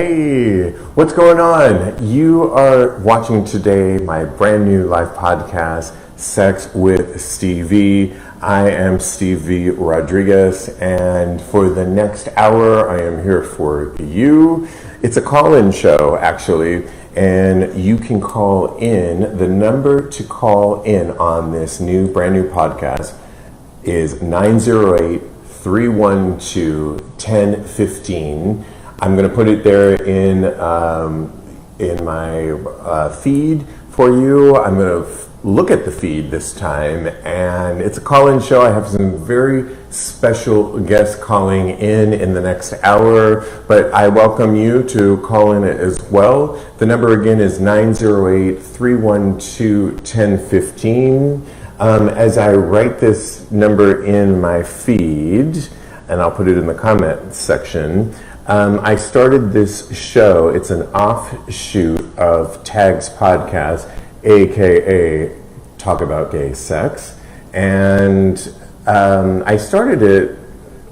Hey, what's going on? You are watching today my brand new live podcast, Sex with Stevie. I am Stevie Rodriguez, and for the next hour, I am here for you. It's a call-in show, actually, and you can call in. The number to call in on this brand new podcast is 908-312-1015. I'm going to put it there in my feed for you. I'm going to look at the feed this time, and it's a call-in show. I have some very special guests calling in the next hour, but I welcome you to call in as well. The number again is 908-312-1015. As I write this number in my feed, and I'll put it in the comment section, I started this show. It's an offshoot of TAGSPodcast, aka Talk About Gay Sex. And I started it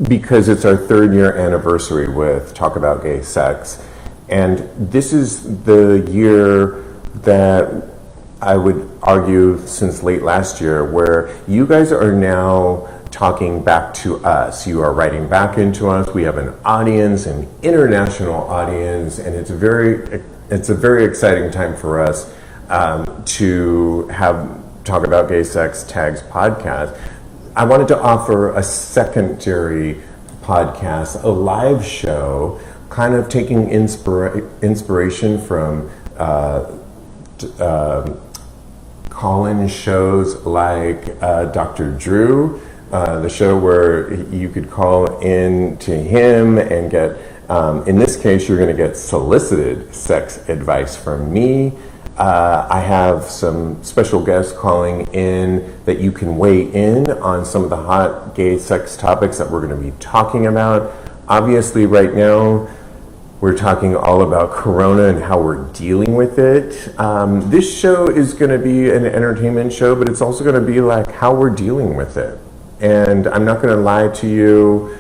because it's our 3rd year anniversary with Talk About Gay Sex. And this is the year that I would argue since late last year where you guys are now talking back to us. You are writing back into us. We have an audience, an international audience, and it's a very exciting time for us to have Talk About Gay Sex Tags podcast. I wanted to offer a secondary podcast, a live show, kind of taking inspiration from call-in shows like Dr. Drew, the show where you could call in to him and get, in this case, you're going to get solicited sex advice from me. I have some special guests calling in that you can weigh in on some of the hot gay sex topics that we're going to be talking about. Obviously, right now, we're talking all about Corona and how we're dealing with it. This show is going to be an entertainment show, but it's also going to be like how we're dealing with it. And I'm not going to lie to you,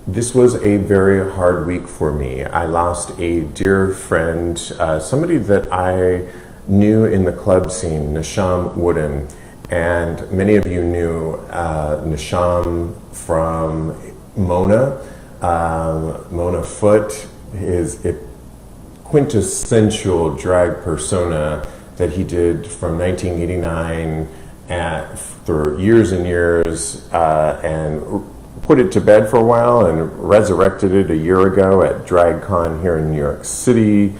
this was a very hard week for me. I lost a dear friend, somebody that I knew in the club scene, Nisham Wooden. And many of you knew Nisham from Mona. Mona Foote, his quintessential drag persona that he did from 1989 for years and years, and put it to bed for a while and resurrected it a year ago at DragCon here in New York City.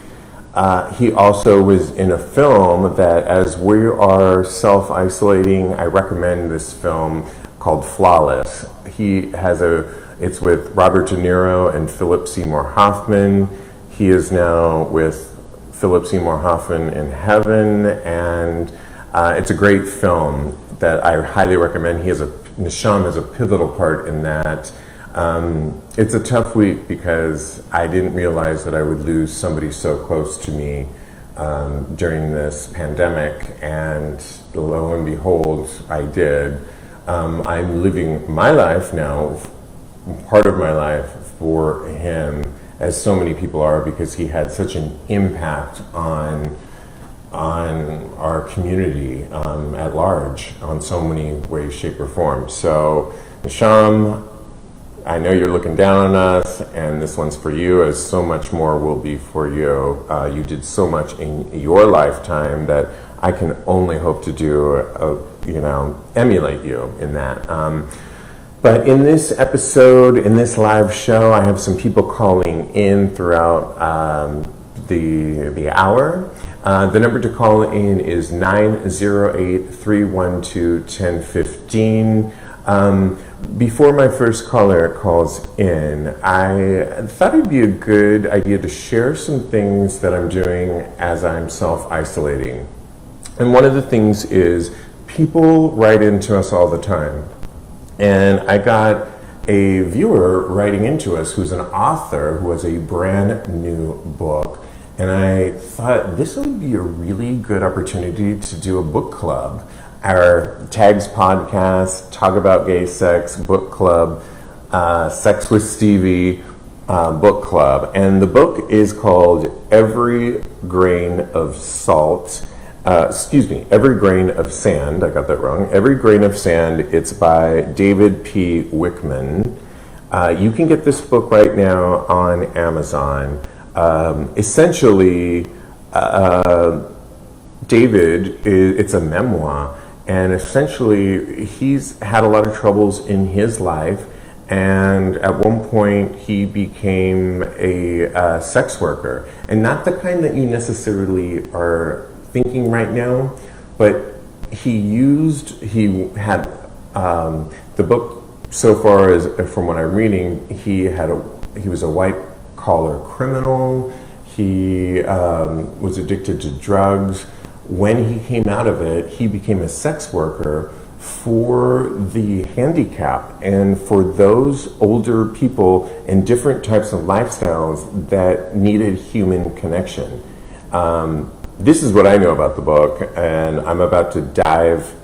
He also was in a film that, as we are self-isolating, I recommend this film called Flawless. It's with Robert De Niro and Philip Seymour Hoffman. He is now with Philip Seymour Hoffman in heaven, and it's a great film that I highly recommend. Nisham has a pivotal part in that. It's a tough week because I didn't realize that I would lose somebody so close to me during this pandemic, and lo and behold, I did. I'm living my life now, part of my life, for him, as so many people are, because he had such an impact on our community at large, on so many ways, shape, or form. So, Nisham, I know you're looking down on us, and this one's for you, as so much more will be for you. You did so much in your lifetime that I can only hope to do, emulate you in that. But in this episode, in this live show, I have some people calling in throughout the hour. The number to call in is 908-312-1015. Before my first caller calls in, I thought it'd be a good idea to share some things that I'm doing as I'm self-isolating. And one of the things is people write into us all the time. And I got a viewer writing into us who's an author who has a brand new book. And I thought this would be a really good opportunity to do a book club. Our TAGSPodcast, Talk About Gay Sex, book club, Sex with Stevie, book club, and the book is called Every Grain of Salt. Every Grain of Sand. I got that wrong. Every Grain of Sand. It's by David P. Wickman. You can get this book right now on Amazon. Essentially, David, it's a memoir, and essentially he's had a lot of troubles in his life, and at one point he became a sex worker, and not the kind that you necessarily are thinking right now, but he had the book so far as from what I'm reading, he was a white collar criminal. He was addicted to drugs. When he came out of it, he became a sex worker for the handicapped and for those older people in different types of lifestyles that needed human connection. This is what I know about the book, and I'm about to dive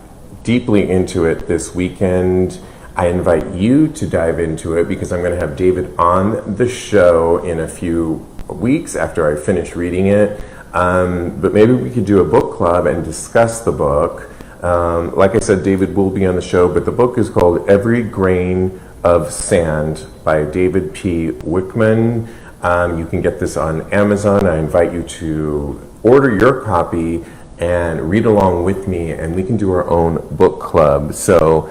deeply into it this weekend. I invite you to dive into it because I'm going to have David on the show in a few weeks after I finish reading it. But maybe we could do a book club and discuss the book. Like I said, David will be on the show, but the book is called Every Grain of Sand by David P. Wickman. You can get this on Amazon. I invite you to order your copy and read along with me, and we can do our own book club. So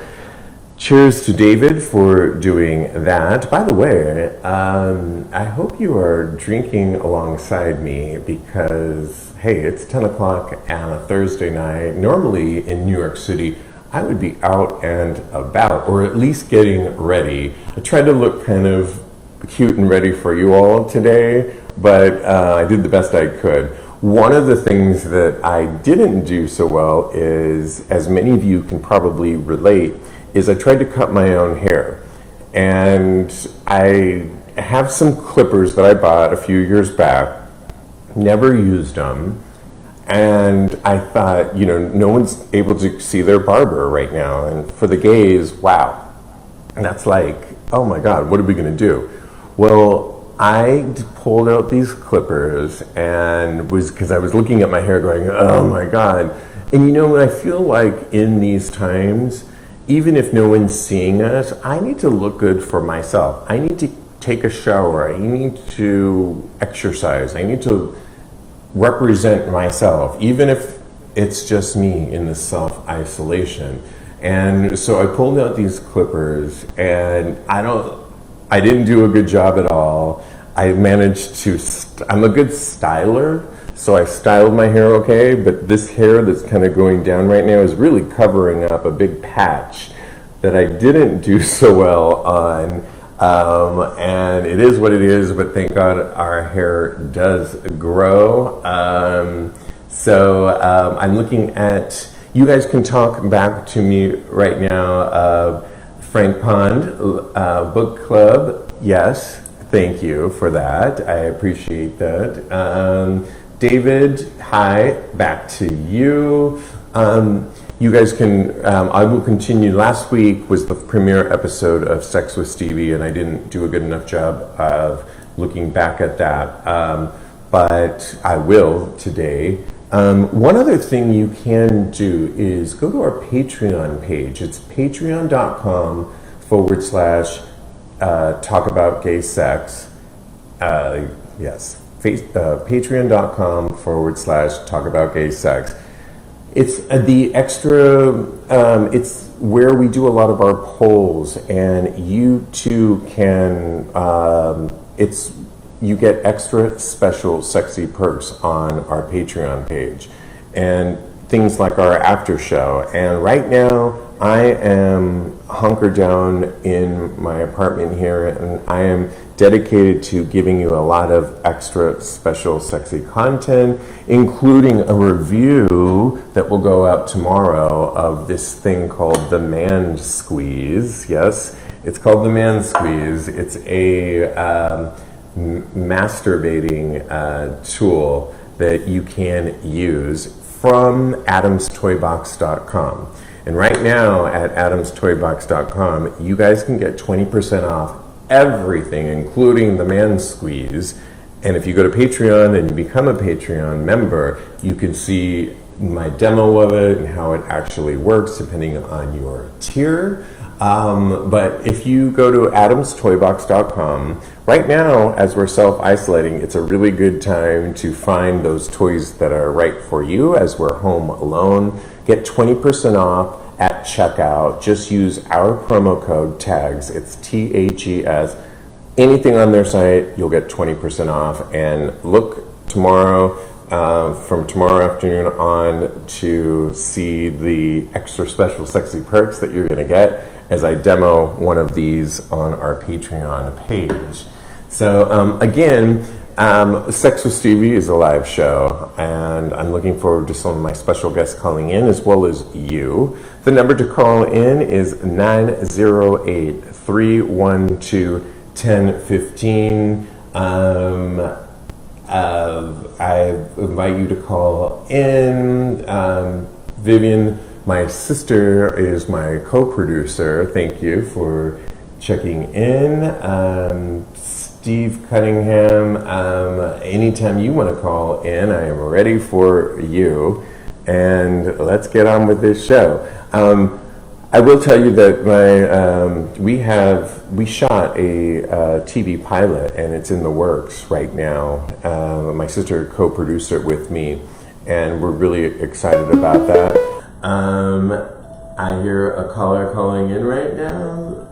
cheers to David for doing that. By the way, I hope you are drinking alongside me because, hey, it's 10 o'clock on a Thursday night. Normally in New York City, I would be out and about, or at least getting ready. I tried to look kind of cute and ready for you all today, but I did the best I could. One of the things that I didn't do so well is, as many of you can probably relate, is I tried to cut my own hair. And I have some clippers that I bought a few years back, never used them, and I thought, no one's able to see their barber right now. And for the gays, wow. And that's like, oh my God, what are we gonna do? Well, I pulled out these clippers and because I was looking at my hair going, oh my God. And I feel like in these times, even if no one's seeing us, I need to look good for myself. I need to take a shower. I need to exercise. I need to represent myself, even if it's just me in the self-isolation. And so I pulled out these clippers, and I didn't do a good job at all. I managed to, I'm a good styler, so I styled my hair okay, but this hair that's kind of going down right now is really covering up a big patch that I didn't do so well on. And it is what it is, but thank God our hair does grow. So I'm looking at, you guys can talk back to me right now. Frank Pond, Book Club, yes, thank you for that. I appreciate that. David, hi, back to you. You guys can, I will continue. Last week was the premiere episode of Sex with Stevie, and I didn't do a good enough job of looking back at that, but I will today. One other thing you can do is go to our Patreon page. It's patreon.com/ talk about gay sex. Yes. Patreon.com / talk about gay sex. It's the extra, it's where we do a lot of our polls, and you too can, you get extra special sexy perks on our Patreon page and things like our after show. And right now I am hunkered down in my apartment here, and I am dedicated to giving you a lot of extra special sexy content, including a review that will go out tomorrow of this thing called the Man Squeeze. Yes, it's called the Man Squeeze. It's a masturbating tool that you can use from adamstoybox.com. And right now at adamstoybox.com, you guys can get 20% off everything, including the man squeeze. And if you go to Patreon and you become a Patreon member, you can see my demo of it and how it actually works depending on your tier. But if you go to adamstoybox.com, right now, as we're self-isolating, it's a really good time to find those toys that are right for you as we're home alone. Get 20% off at checkout. Just use our promo code TAGS. It's TAGS. Anything on their site, you'll get 20% off. And look tomorrow, from tomorrow afternoon on, to see the extra special sexy perks that you're going to get as I demo one of these on our Patreon page. So again, Sex with Stevie is a live show, and I'm looking forward to some of my special guests calling in, as well as you. The number to call in is 908-312-1015. I invite you to call in. Vivian, my sister, is my co-producer. Thank you for checking in. Steve Cunningham, anytime you want to call in, I am ready for you. And let's get on with this show. I will tell you that we shot a TV pilot, and it's in the works right now. My sister co-produced it with me, and we're really excited about that. I hear a caller calling in right now.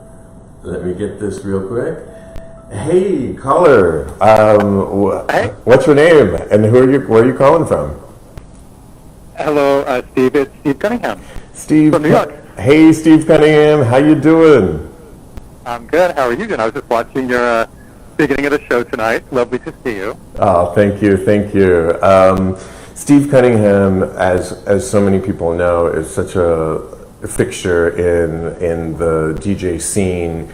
Let me get this real quick. Hey, caller. Hey. What's your name, and where are you calling from? Hello, Steve. It's Steve Cunningham. Steve from New York. Hey, Steve Cunningham. How you doing? I'm good. How are you doing? I was just watching your beginning of the show tonight. Lovely to see you. Oh, thank you. Steve Cunningham, as so many people know, is such a fixture in the DJ scene.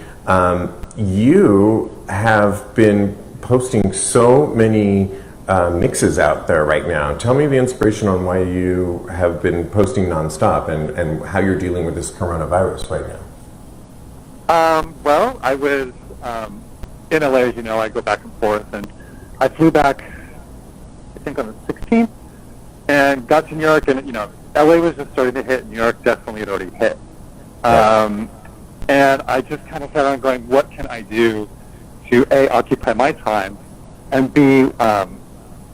You have been posting so many mixes out there right now. Tell me the inspiration on why you have been posting nonstop and how you're dealing with this coronavirus right now. Well, I was in LA, as you know. I go back and forth, and I flew back, I think, on the 16th, and got to New York, and LA was just starting to hit. New York definitely had already hit. And I just kind of sat on going, what can I do to A, occupy my time, and B, kind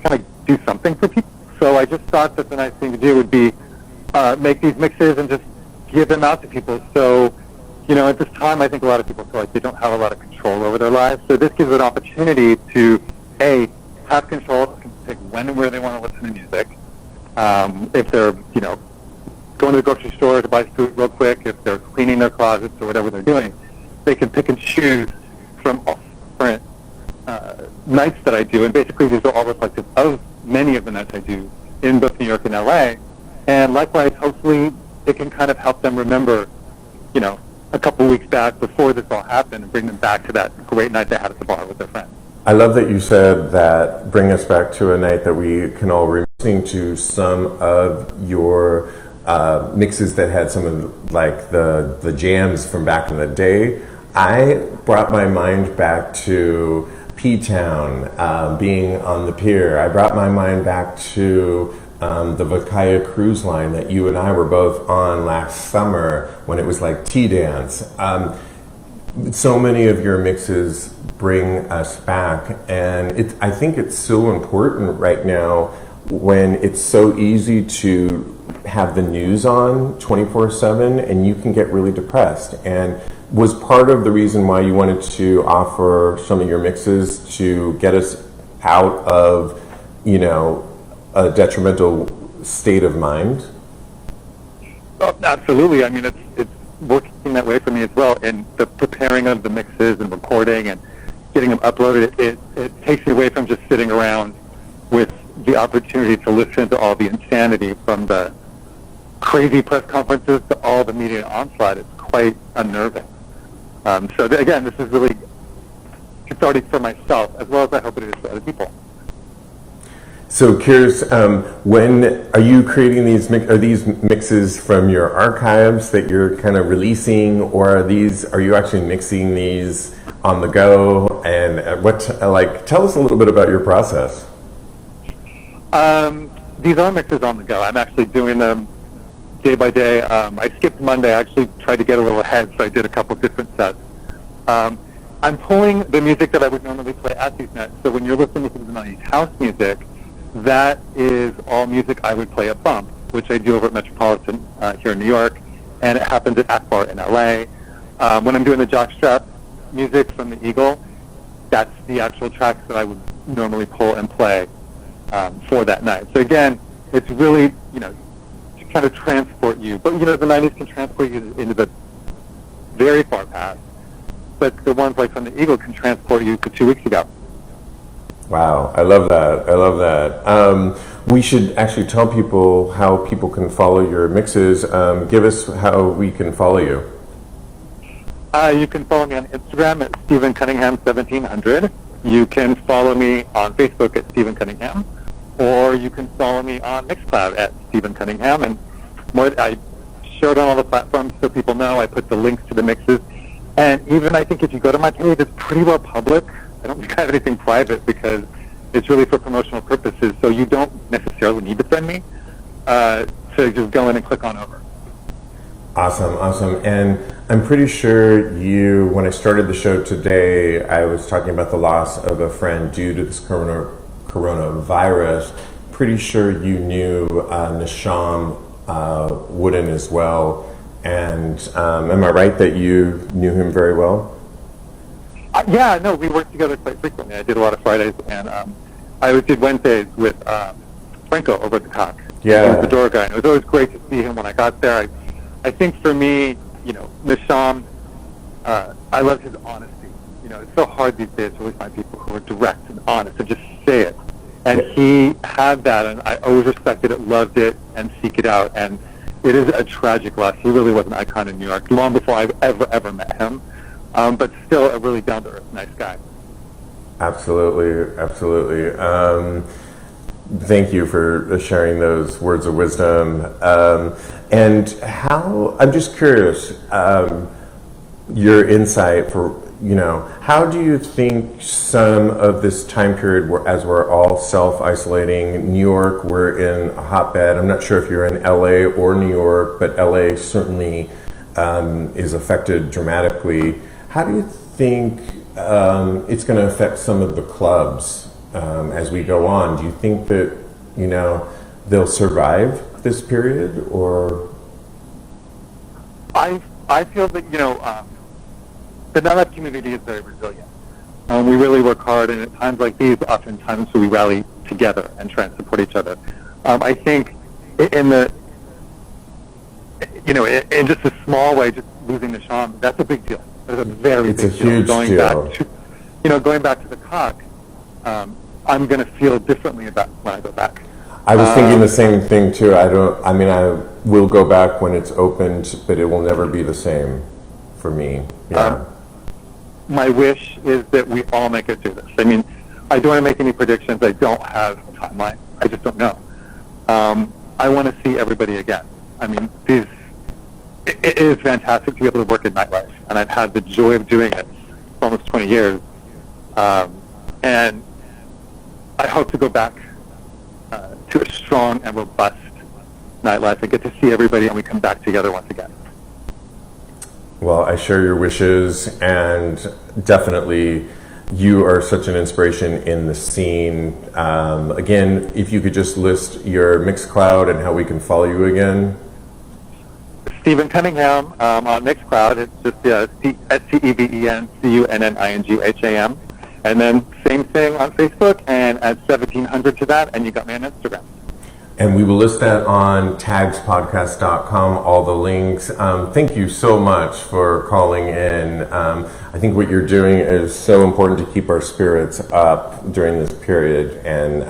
of do something for people. So I just thought that the nice thing to do would be make these mixes and just give them out to people. So, at this time, I think a lot of people feel like they don't have a lot of control over their lives. So this gives an opportunity to, A, have control, pick when and where they want to listen to music. If they're, going to the grocery store to buy food real quick, if they're cleaning their closets or whatever they're doing, they can pick and choose from all different nights that I do. And basically, these are all reflective of many of the nights I do in both New York and LA. And likewise, hopefully, it can kind of help them remember, a couple weeks back before this all happened, and bring them back to that great night they had at the bar with their friends. I love that you said that. Bring us back to a night that we can all remember. Listening to some of your mixes that had some of the jams from back in the day, I brought my mind back to P-Town, being on the pier. I brought my mind back to the Vakaya cruise line that you and I were both on last summer when it was like T-Dance. So many of your mixes bring us back, and I think it's so important right now when it's so easy to have the news on 24/7 and you can get really depressed. And was part of the reason why you wanted to offer some of your mixes to get us out of, a detrimental state of mind? Oh, absolutely. I mean, it's working that way for me as well. And the preparing of the mixes and recording and getting them uploaded, it takes me away from just sitting around with the opportunity to listen to all the insanity from the crazy press conferences to all the media onslaught. It's quite unnerving. Again, this is really cathartic for myself, as well as I hope it is for other people. So curious, when are you creating these? Are these mixes from your archives that you're kind of releasing, or are you actually mixing these on the go, and tell us a little bit about your process. These are mixes on the go. I'm actually doing them day by day. I skipped Monday. I actually tried to get a little ahead, so I did a couple different sets. I'm pulling the music that I would normally play at these nights. So when you're listening to the 90s house music, that is all music I would play at Bump, which I do over at Metropolitan here in New York, and it happens at Akbar in LA. When I'm doing the jockstrap music from the Eagle, that's the actual tracks that I would normally pull and play for that night. So again, it's really, to kind of transport you. But, the 90s can transport you into the very far past. But the ones like from the Eagle can transport you to 2 weeks ago. Wow, I love that. We should actually tell people how people can follow your mixes. Give us how we can follow you. You can follow me on Instagram at Stephen Cunningham 1700. You can follow me on Facebook at Stephen Cunningham, or you can follow me on Mixcloud at Stephen Cunningham. And I share it on all the platforms so people know. I put the links to the mixes. And even I think if you go to my page, it's pretty well public. I don't think I have anything private because it's really for promotional purposes. So you don't necessarily need to friend me. So just go in and click on over. Awesome. And I'm pretty sure when I started the show today, I was talking about the loss of a friend due to this coronavirus. Pretty sure you knew Nisham Wooden as well. And am I right that you knew him very well? Yeah, no, we worked together quite frequently. I did a lot of Fridays, and I did Wednesdays with Franco over at the Cock. Yeah. He was the door guy, and it was always great to see him when I got there. I think for me, Nisham, I love his honesty. It's so hard these days to really find people who are direct and honest and just say it. And he had that, and I always respected it, loved it, and seek it out. And it is a tragic loss. He really was an icon in New York, long before I've ever met him. But still a really down-to-earth, nice guy. Absolutely. Thank you for sharing those words of wisdom. And I'm just curious, your insight for, how do you think some of this time period, as we're all self-isolating, New York, we're in a hotbed. I'm not sure if you're in LA or New York, but LA certainly is affected dramatically. How do you think it's going to affect some of the clubs as we go on? Do you think that, they'll survive this period, or? I feel that, the nightlife community is very resilient. We really work hard, and at times like these, oftentimes we rally together and try and support each other. I think in just a small way, just losing Nisham, that's a big deal. It's a very big deal. Huge going deal. Going back to the Cock, I'm going to feel differently about when I go back. I was thinking the same thing too. I will go back when it's opened, but it will never be the same for me. Yeah. My wish is that we all make it through this. I don't want to make any predictions. I don't have a timeline. I just don't know. I want to see everybody again. It is fantastic to be able to work in nightlife, and I've had the joy of doing it for almost 20 years. And I hope to go back to a strong and robust nightlife and get to see everybody, and we come back together once again. Well, I share your wishes, and definitely you are such an inspiration in the scene. Again, if you could just list your Mixcloud and how we can follow you again. Stephen Cunningham on Mixcloud. It's just StevenCunningham. And then same thing on Facebook, and add 1700 to that, and you got me on Instagram. And we will list that on TAGSPodcast.com, all the links. Thank you so much for calling in. I think what you're doing is so important to keep our spirits up during this period. And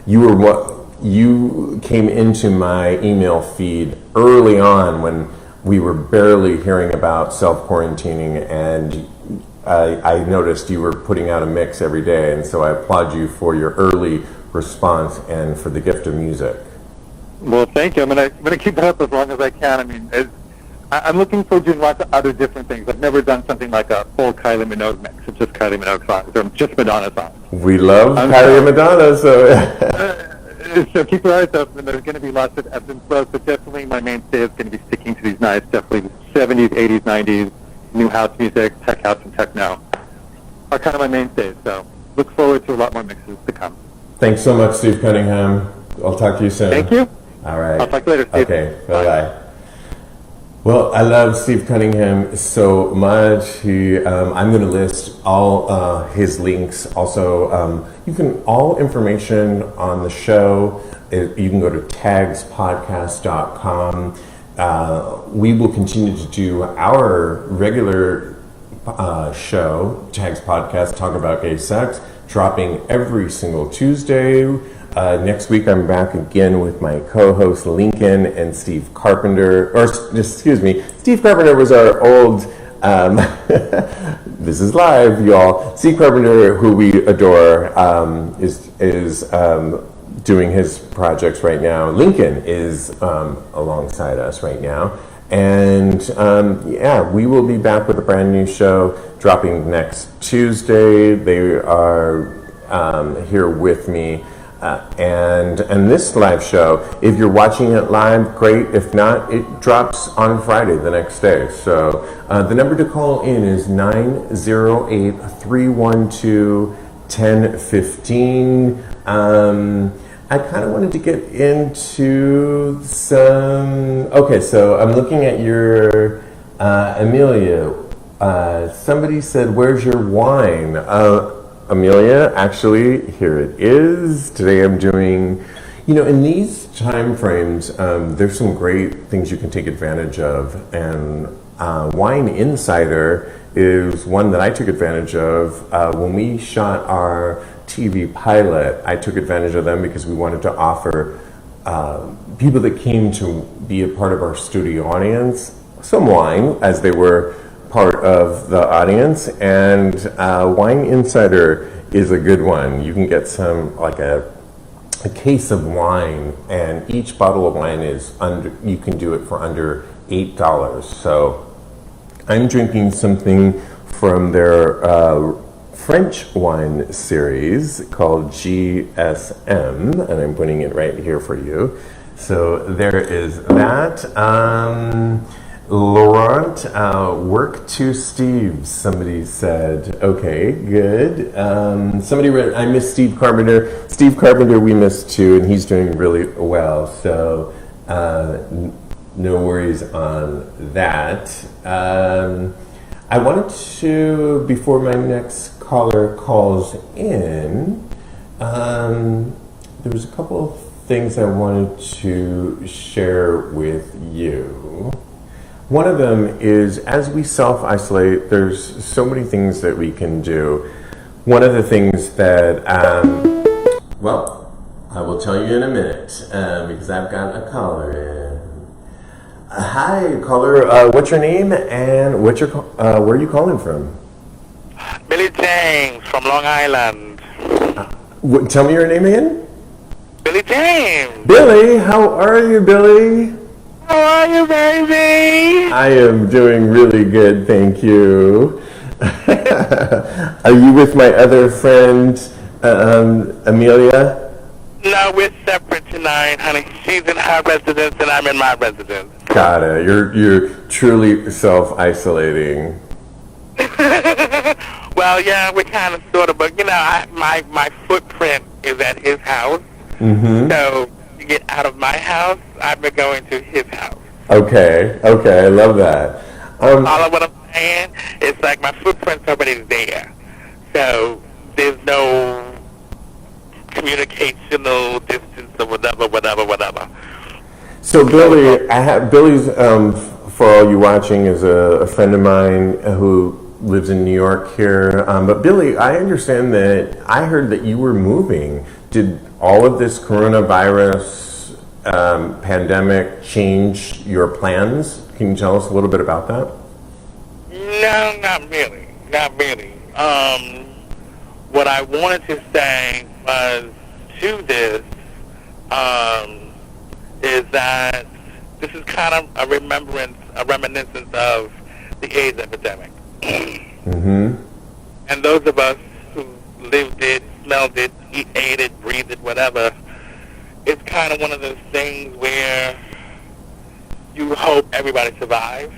you came into my email feed early on when we were barely hearing about self-quarantining, and I noticed you were putting out a mix every day, and so I applaud you for your early response and for the gift of music. Well, thank you. I'm going to keep it up as long as I can. I'm looking for doing lots of other different things. I've never done something like a full Kylie Minogue mix of just Kylie Minogue songs or just Madonna songs. We love Kylie and Madonna, so... So keep your eyes open. There's going to be lots of ebbs and flows, but definitely my mainstay is going to be sticking to these nice, definitely 70s, 80s, 90s, new house music, tech house, and techno are kind of my mainstays. So look forward to a lot more mixes to come. Thanks so much, Steve Cunningham. I'll talk to you soon. Thank you. All right. I'll talk to you later, Steve. Okay, bye-bye. Well, I love Steve Cunningham so much. I'm going to list all his links. Also, all information on the show, you can go to TAGSPodcast.com. We will continue to do our regular show, Tags Podcast, Talk About Gay Sex, dropping every single Tuesday. Next week, I'm back again with my co-hosts Lincoln and Steve Carpenter. Steve Carpenter was our old. This is live, y'all. Steve Carpenter, who we adore, is doing his projects right now. Lincoln is alongside us right now, and we will be back with a brand new show dropping next Tuesday. They are here with me. And this live show, if you're watching it live, great. If not, it drops on Friday the next day. So the number to call in is 908-312-1015. I kind of wanted to get into some... Okay, so I'm looking at your Amelia. Somebody said, where's your wine? Amelia, actually, here it is. Today I'm doing, in these time frames, there's some great things you can take advantage of. And Wine Insider is one that I took advantage of. When we shot our TV pilot, I took advantage of them because we wanted to offer people that came to be a part of our studio audience some wine as they were part of the audience, and Wine Insider is a good one. You can get some, like a case of wine, and each bottle of wine is you can do it for under $8. So I'm drinking something from their French wine series called GSM, and I'm putting it right here for you. So there is that. Laurent, work to Steve, somebody said. Okay, good. Somebody read, I miss Steve Carpenter. Steve Carpenter we missed too, and he's doing really well, so no worries on that. I wanted to, before my next caller calls in, there was a couple of things I wanted to share with you. One of them is, as we self-isolate, there's so many things that we can do. One of the things that, I will tell you in a minute, because I've got a caller in. Hi, caller. What's your name and where are you calling from? Billy James from Long Island. Tell me your name again? Billy James. Billy, how are you, Billy? How are you, baby? I am doing really good, thank you. Are you with my other friend, Amelia? No, we're separate tonight, honey. She's in her residence and I'm in my residence. Got it. You're truly self-isolating. Well, yeah, we're kind of sort of, but my footprint is at his house. Mm-hmm. So to get out of my house, I've been going to his house. Okay, I love that. All of what I'm saying, it's like my footprint's already there. So there's no communicational distance or whatever. So Billy's, for all you watching, is a friend of mine who lives in New York here. But Billy, I understand that I heard that you were moving. Did all of this coronavirus pandemic change your plans? Can you tell us a little bit about that? No, not really. What I wanted to say was to this is that this is kind of a reminiscence of the AIDS epidemic. Mm-hmm. And those of us who lived it, smelled it, ate it, breathed it, whatever, it's kind of one of those things where you hope everybody survives.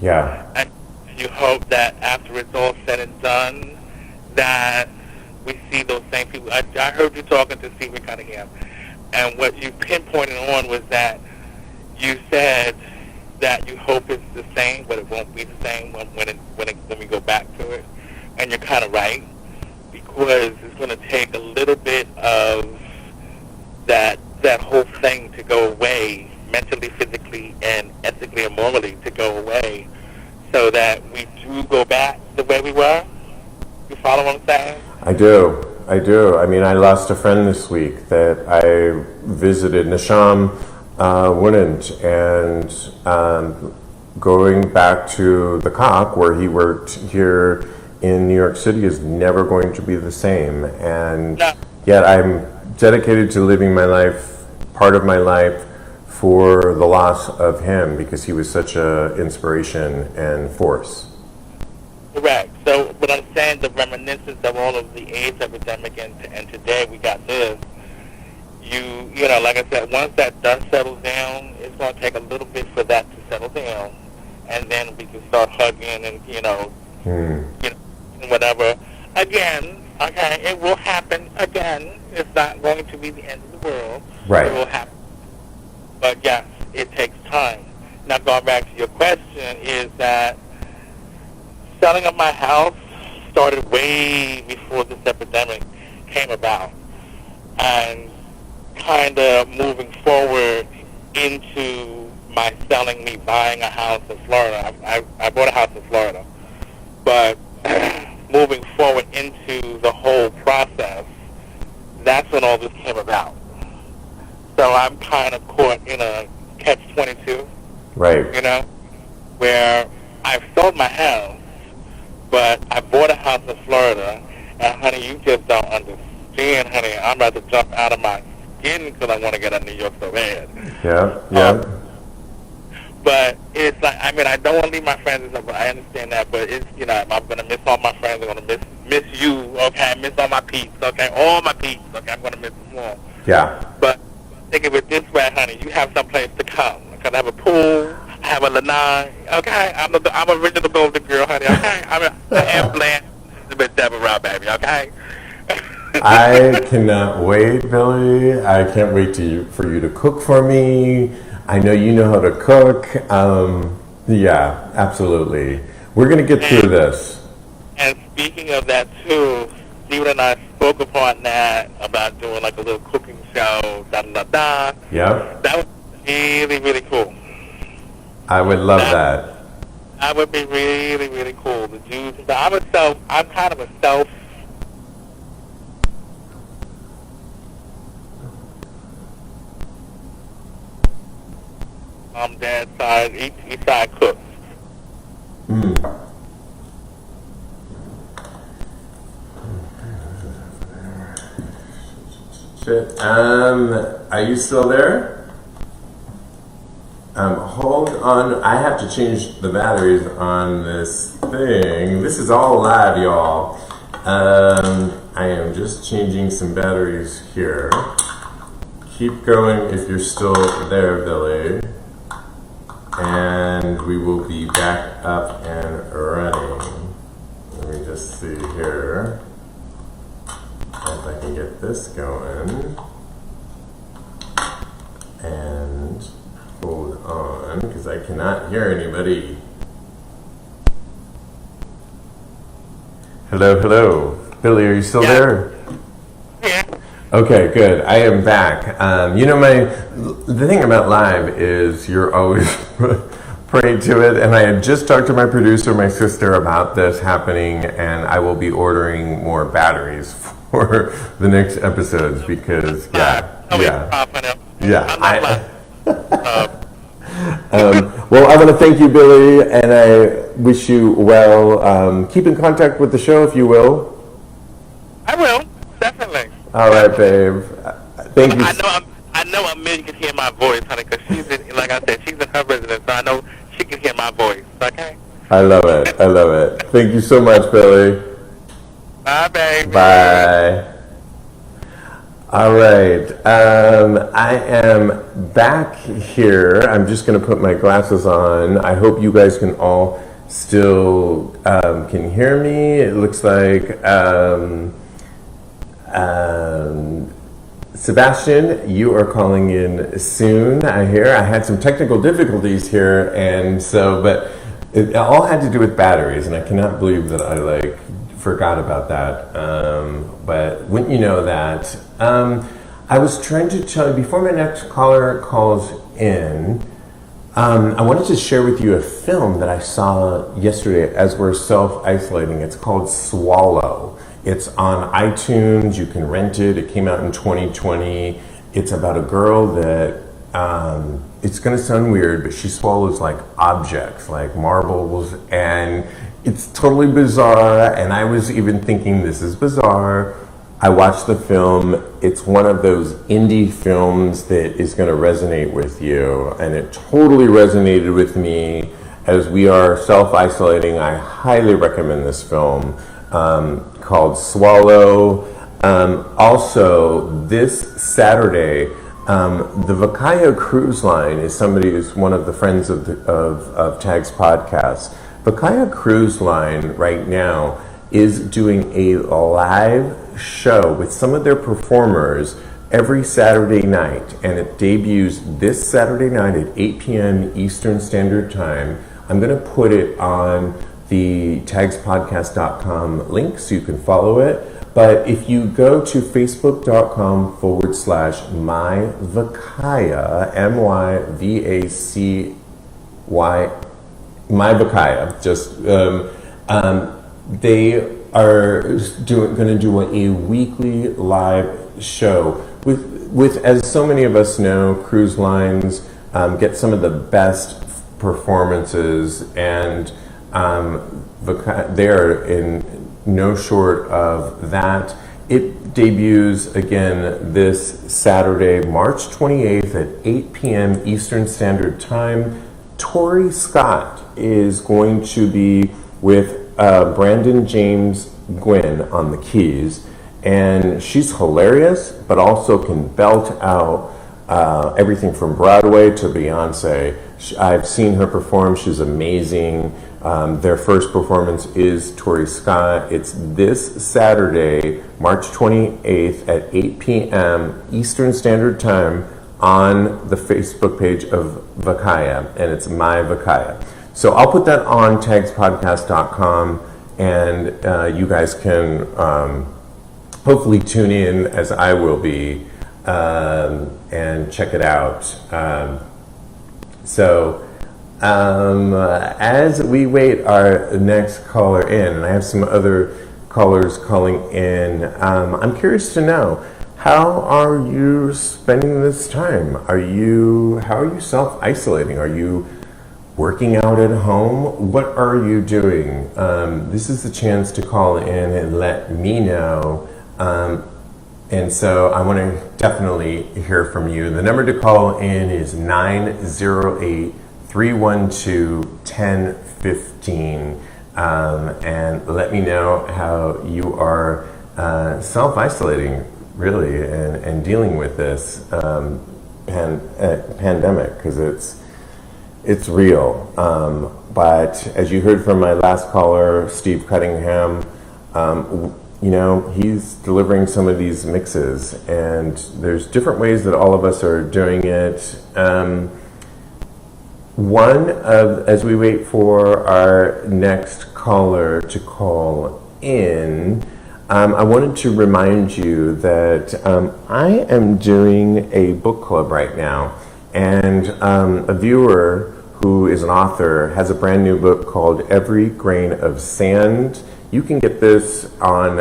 Yeah. And you hope that after it's all said and done, that we see those same people. I heard you talking to Stephen Cunningham, and what you pinpointed on was that you said that you hope it's the same, but it won't be the same when we go back to it. And you're kind of right, because it's going to take a little bit of that whole thing to go away, mentally, physically, and ethically and morally to go away, so that we do go back the way we were. You follow what I'm saying? I do. I mean, I lost a friend this week that I visited, Nisham Wouldn't, and going back to the COC where he worked here in New York City is never going to be the same. And No. yet I'm dedicated to living my life, part of my life, for the loss of him, because he was such a inspiration and force. Correct. So what I'm saying, the reminiscence of all of the AIDS epidemic, and today we got this. You know, like I said, once that dust settles down, it's going to take a little bit for that to settle down, and then we can start hugging and you know, whatever. Again, okay, it will happen again. It's not going to be the end of the world. Right. It will happen. But yes, it takes time. Now going back to your question, is that selling of my house started way before this epidemic came about, and kind of moving forward into my selling, me buying a house in Florida. I bought a house in Florida, but moving forward into the whole process, that's when all this came about. So I'm kind of caught in a catch-22, Right. you know, where I've sold my house, but I bought a house in Florida, and honey, you just don't understand, honey. I'm about to jump out of my skin because I want to get out of New York so bad. Yeah. But it's like, I mean, I don't want to leave my friends and stuff, but I understand that, but it's, you know, I'm going to miss all my friends. I'm going to miss you, okay? I miss all my peeps, okay? All my peeps, okay? I'm going to miss them all. Yeah. But think of it this way, honey. You have some place to come. Because I have a pool, I have a lanai, okay? I'm a original golden girl, honey, okay? I am Blanche, Elizabeth Deborah, baby, okay? I cannot wait, Billy. I can't wait for you to cook for me. I know you know how to cook. Yeah, absolutely. We're going to get through this. And speaking of that, too, Stephen and I spoke upon that, about doing like a little cooking show, da-da-da-da. Yeah. That was really, really cool. I would love that. That would be really, really cool. The Jews, I'm kind of a self, dad's side, each side cooks. Are you still there? Hold on. I have to change the batteries on this thing. This is all live, y'all. I am just changing some batteries here. Keep going if you're still there, Billy. And we will be back up and running. Let me just see here if I can get this going. And hold on, because I cannot hear anybody. Hello. Billy, are you still there? Yeah. Okay, good. I am back. You know, the thing about live is you're always prey to it, and I had just talked to my producer, my sister, about this happening, and I will be ordering more batteries for the next episodes because, yeah. Well, I want to thank you, Billy, and I wish you well. Keep in contact with the show, if you will. I will, definitely. All right, babe. Thank you. I know Amelia can hear my voice, honey, because she's in, like I said, she's in her residence, so I know she can hear my voice. Okay? I love it. I love it. Thank you so much, Billy. Bye, baby. Bye. All right. I am back here. I'm just going to put my glasses on. I hope you guys can all still can hear me. It looks like Sebastian, you are calling in soon. I hear. I had some technical difficulties here, and so, but it all had to do with batteries, and I cannot believe that I forgot about that. But wouldn't you know that? I was trying to tell you before my next caller calls in. I wanted to share with you a film that I saw yesterday as we're self-isolating. It's called Swallow. It's on iTunes. You can rent it. It came out in 2020. It's about a girl that, it's going to sound weird, but she swallows like objects, like marbles, and it's totally bizarre. And I was even thinking, this is bizarre. I watched the film. It's one of those indie films that is going to resonate with you, and it totally resonated with me. As we are self-isolating, I highly recommend this film called Swallow. Also, this Saturday, the Vakaya Cruise Line is somebody who's one of the friends of TAGSPodcast. Vakaya Cruise Line right now is doing a live show with some of their performers every Saturday night, and it debuts this Saturday night at 8 p.m. Eastern Standard Time. I'm going to put it on the TAGSPodcast.com link so you can follow it. But if you go to facebook.com/myvakaya, MYVACY, myvakaya, just they are going to do a weekly live show with, as so many of us know, cruise lines get some of the best performances, and they are in no short of that. It debuts again this Saturday, March 28th at 8 p.m. Eastern Standard Time. Tori Scott is going to be with Brandon James Gwynn on the keys, and she's hilarious, but also can belt out everything from Broadway to Beyonce. I've seen her perform. She's amazing. Their first performance is Tori Scott. It's this Saturday, March 28th at 8 p.m. Eastern Standard Time on the Facebook page of Vakaya, and it's My Vakaya. So I'll put that on TAGSPodcast.com, and you guys can hopefully tune in, as I will be, and check it out. As we wait our next caller in, and I have some other callers calling in, I'm curious to know, how are you spending this time? How are you self-isolating? Are you working out at home? What are you doing? This is the chance to call in and let me know. And so I want to definitely hear from you. The number to call in is 908-312-1015. And let me know how you are self-isolating, really, and dealing with this pandemic, because it's real. But as you heard from my last caller, Steve Cunningham, he's delivering some of these mixes, and there's different ways that all of us are doing it. As we wait for our next caller to call in, I wanted to remind you that I am doing a book club right now, and a viewer who is an author has a brand new book called Every Grain of Sand. You can get this on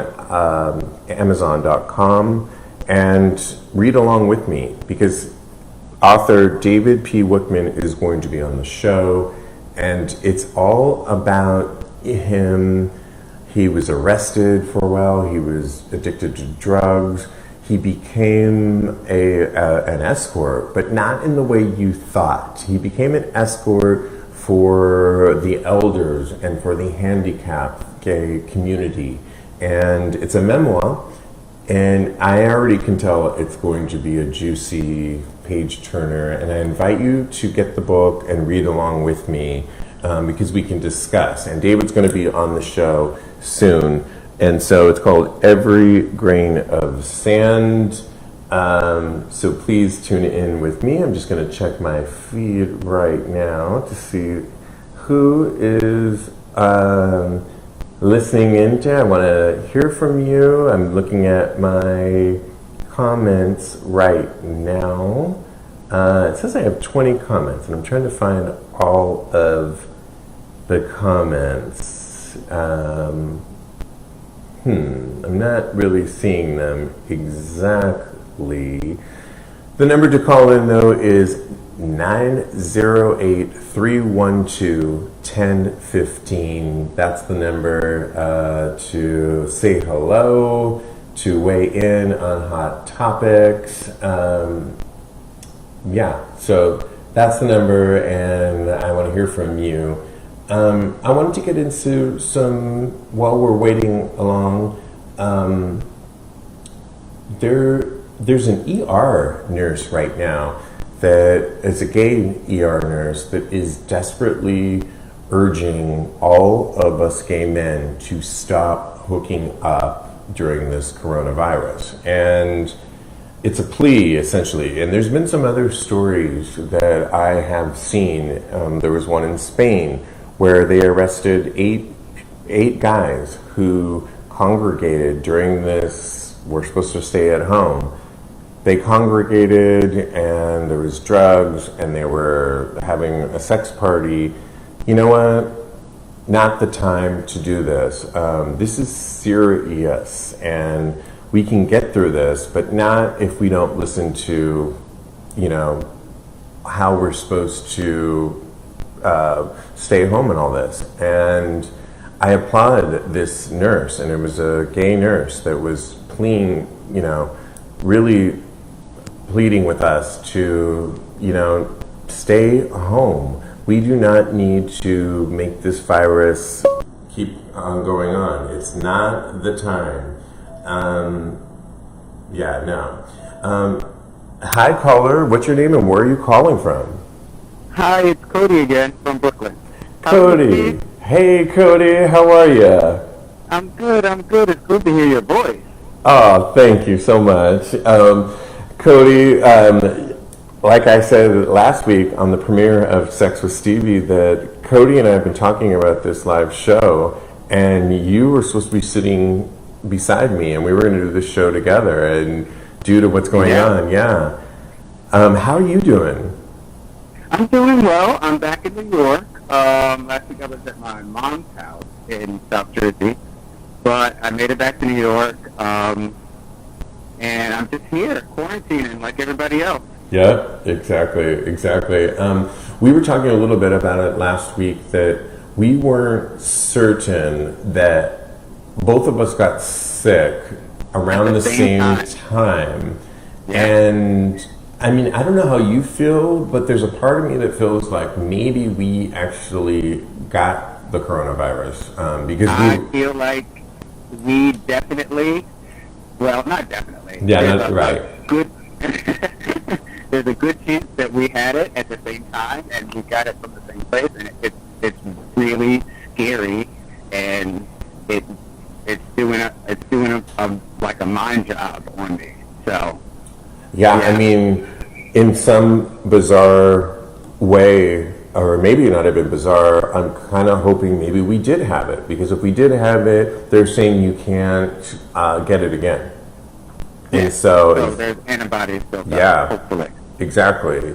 Amazon.com and read along with me, because author David P. Wickman is going to be on the show, and it's all about him. He was arrested for a while. He was addicted to drugs. he became an escort, but not in the way you thought. He became an escort for the elders and for the handicapped gay community. And it's a memoir, and I already can tell it's going to be a juicy page turner. And I invite you to get the book and read along with me, because we can discuss. And David's going to be on the show soon. And so it's called Every Grain of Sand. So please tune in with me. I'm just going to check my feed right now to see who is listening into. I want to hear from you. I'm looking at my comments right now. It says I have 20 comments, and I'm trying to find all of the comments. I'm not really seeing them exactly. The number to call in, though, is 908-312-1015. That's the number to say hello, to weigh in on hot topics. So that's the number, and I want to hear from you. I wanted to get into some, while we're waiting along, there's an ER nurse right now that is a gay ER nurse that is desperately urging all of us gay men to stop hooking up during this coronavirus. And it's a plea, essentially. And there's been some other stories that I have seen. There was one in Spain where they arrested eight guys who congregated during this, we're supposed to stay at home. They congregated, and there was drugs, and they were having a sex party. You know what? Not the time to do this. This is serious, and we can get through this, but not if we don't listen to, how we're supposed to stay home and all this. And I applaud this nurse, and it was a gay nurse that was pleading, really pleading with us to, stay home. We do not need to make this virus keep on going on. It's not the time. Hi, caller. What's your name and where are you calling from? Hi, it's Cody again from Brooklyn. Cody. Hey, Cody. How are you? I'm good. It's good to hear your voice. Oh, thank you so much. Cody, like I said last week on the premiere of Sex with Stevie, that Cody and I have been talking about this live show, and you were supposed to be sitting beside me, and we were going to do this show together, and due to what's going on, how are you doing? I'm doing well. I'm back in New York. Last week I was at my mom's house in South Jersey, but I made it back to New York, and I'm just here, quarantining like everybody else. Yeah, exactly. We were talking a little bit about it last week, that we weren't certain that both of us got sick around the same time. Yeah. And I mean, I don't know how you feel, but there's a part of me that feels like maybe we actually got the coronavirus. Because I feel like we definitely, well, not definitely. Yeah, that's right. There's a good chance that we had it at the same time, and we got it from the same place, and it's really scary, and it's doing like a mind job on me. So. Yeah, I mean, in some bizarre way, or maybe not even bizarre, I'm kind of hoping maybe we did have it. Because if we did have it, they're saying you can't get it again. And so there's antibodies built up, hopefully. Exactly.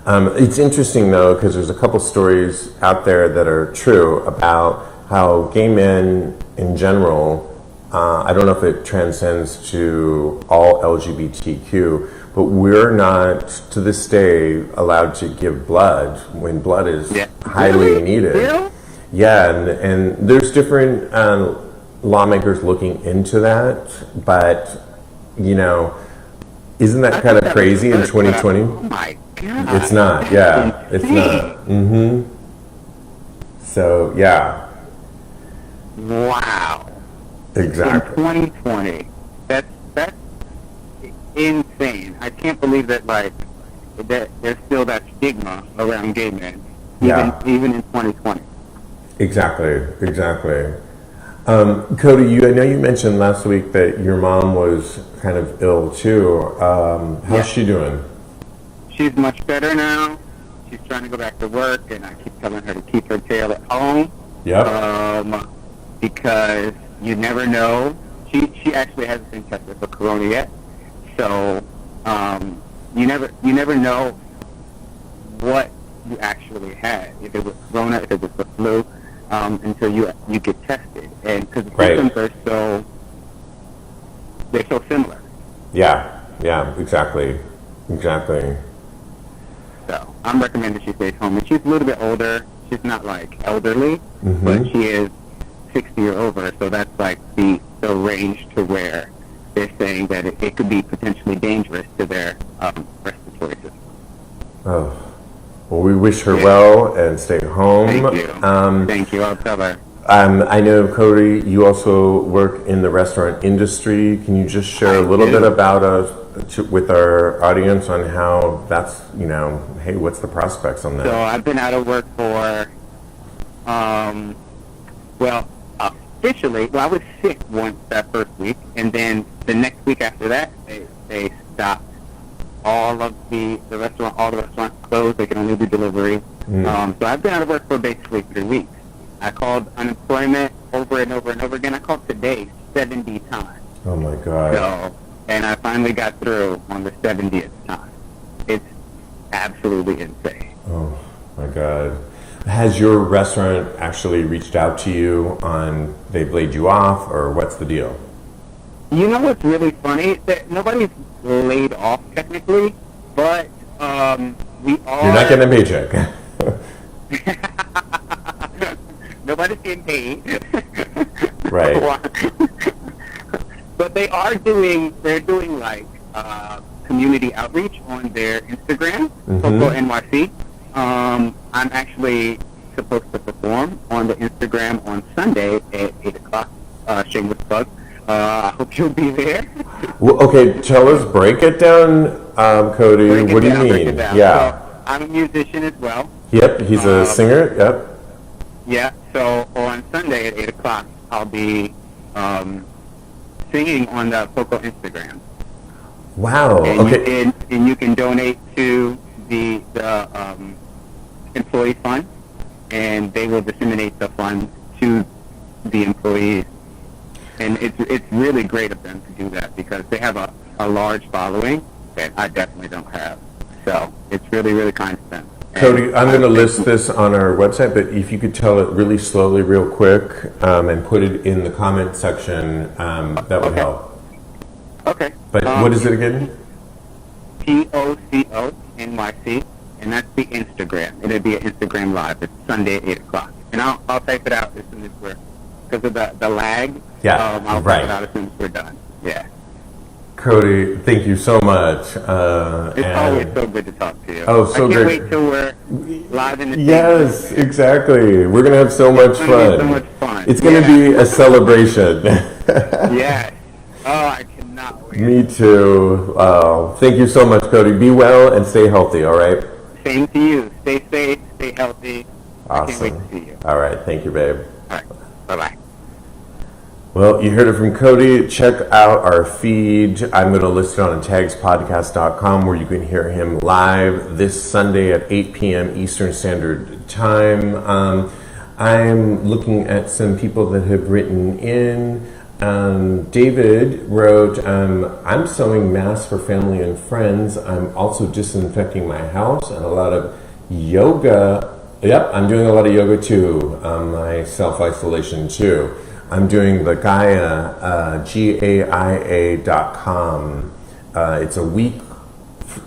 It's interesting, though, because there's a couple stories out there that are true about how gay men in general, I don't know if it transcends to all LGBTQ, but we're not, to this day, allowed to give blood when blood is highly needed. Really? Yeah, and there's different lawmakers looking into that, but, Isn't that kind of crazy in 2020? Oh my God. It's not, yeah. It's not. Mm-hmm. So, yeah. Wow. Exactly. In 2020. That's insane. I can't believe that, like, that there's still that stigma around gay men, even in 2020. Exactly. Cody, I know you mentioned last week that your mom was kind of ill too. How's she doing? She's much better now. She's trying to go back to work, and I keep telling her to keep her tail at home. Yep. Because you never know. She actually hasn't been tested for corona yet, so you never know what you actually had. If it was corona, if it was the flu, until you get tested, and because the symptoms are they're so similar. Yeah, exactly. So I'm recommending she stays home, and she's a little bit older. She's not like elderly, but she is 60 or over, so that's like the range to where they're saying that it could be potentially dangerous to their respiratory system. Oh, well, we wish her well and stay home. Thank you. Thank you. I'll tell her. I know, Cody, you also work in the restaurant industry. Can you just share a little bit about with our audience on how that's, hey, what's the prospects on that? So I've been out of work for, officially, I was sick once that first week, and then the next week after that, they stopped all the restaurants closed. They can only do delivery. So I've been out of work for basically 3 weeks. I called unemployment over and over and over again. I called today 70 times. Oh my God. So, and I finally got through on the 70th time. It's absolutely insane. Oh my God. Has your restaurant actually reached out to you on they've laid you off, or what's the deal? You know what's really funny? That nobody's laid off technically, but we are. You're not getting a paycheck. Nobody's getting paid. Right. But they're doing like community outreach on their Instagram, Coco NYC. I'm actually supposed to perform on the Instagram on Sunday at 8 o'clock. Shameless plug. I hope you'll be there. Well, okay, tell us, break it down, Cody. What do you mean? Yeah. So, I'm a musician as well. Yep, he's a singer. Yep. Yeah, so on Sunday at 8 o'clock, I'll be singing on the Coco Instagram. Wow. And Okay. and you can donate to the employee fund, and they will disseminate the funds to the employees. And it's really great of them to do that because they have a large following that I definitely don't have. So it's really, really kind of them. Cody, I'm going to list this on our website, but if you could tell it really slowly, real quick, and put it in the comment section, that would help. Okay. But what is it again? TOCO NYC, and that's the Instagram. It'll be an Instagram Live. It's Sunday at 8 o'clock. And I'll type it out as soon as because of the lag. Yeah, I'll right. type it out as soon as we're done. Yeah. Cody, thank you so much. It's always so good to talk to you. Oh, so I can't great. wait till we're live in the Yes, exactly. We're going to have so much It's gonna be fun. so much fun. It's going to be a celebration. Yes. Oh, I cannot wait. Me too. Thank you so much, Cody. Be well and stay healthy, all right? Same to you. Stay safe, stay healthy. Awesome. I can't wait to see you. All right. Thank you, babe. All right. Bye-bye. Well, you heard it from Cody. Check out our feed. I'm going to list it on TAGSPodcast.com where you can hear him live this Sunday at 8 p.m. Eastern Standard Time. I'm looking at some people that have written in. David wrote, I'm sewing masks for family and friends. I'm also disinfecting my house and a lot of yoga. Yep, I'm doing a lot of yoga too. My self-isolation too. I'm doing the Gaia, GAIA.com. It's a week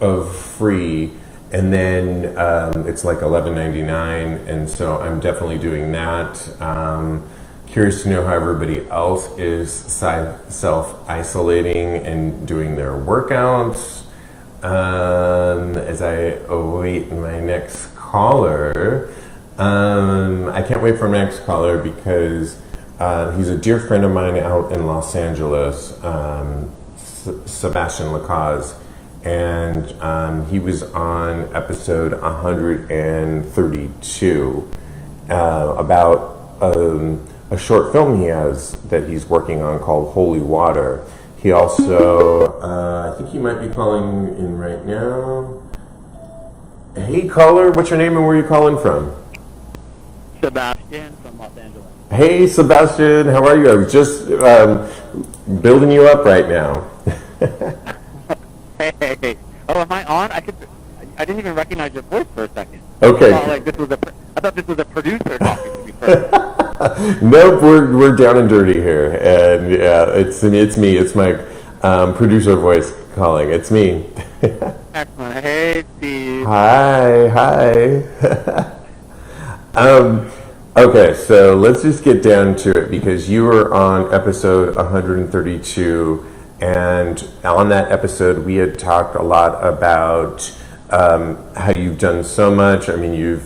of free, and then it's like $11.99, and so I'm definitely doing that. Curious to know how everybody else is self-isolating and doing their workouts. as I await my next caller. I can't wait for my next caller because he's a dear friend of mine out in Los Angeles, Sebastian Lacaze, and he was on episode 132 about a short film he has that he's working on called Holy Water. He also, I think he might be calling in right now. Hey caller, what's your name and where are you calling from? Sebastian from Los Angeles. Hey Sebastian, how are you? I was just building you up right now. Hey. Oh, am I on? I didn't even recognize your voice for a second. Okay. I thought this was a producer talking to me first. Nope, we're down and dirty here, and yeah, it's me. It's my producer voice calling. It's me. Excellent. Hey, Steve. Hi. Okay, so let's just get down to it because you were on episode 132, and on that episode we had talked a lot about how you've done so much. I mean,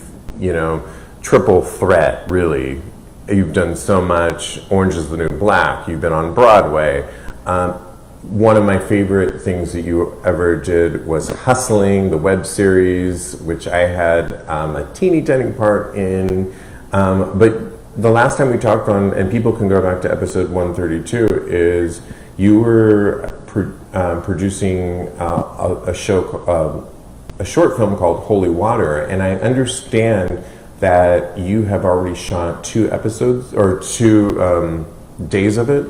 triple threat, really. You've done so much. Orange is the New Black. You've been on Broadway. One of my favorite things that you ever did was Hustling, the web series, which I had a teeny tiny part in. But the last time we talked on, and people can go back to episode 132, is you were producing a short film called Holy Water, and I understand that you have already shot 2 episodes or 2 days of it.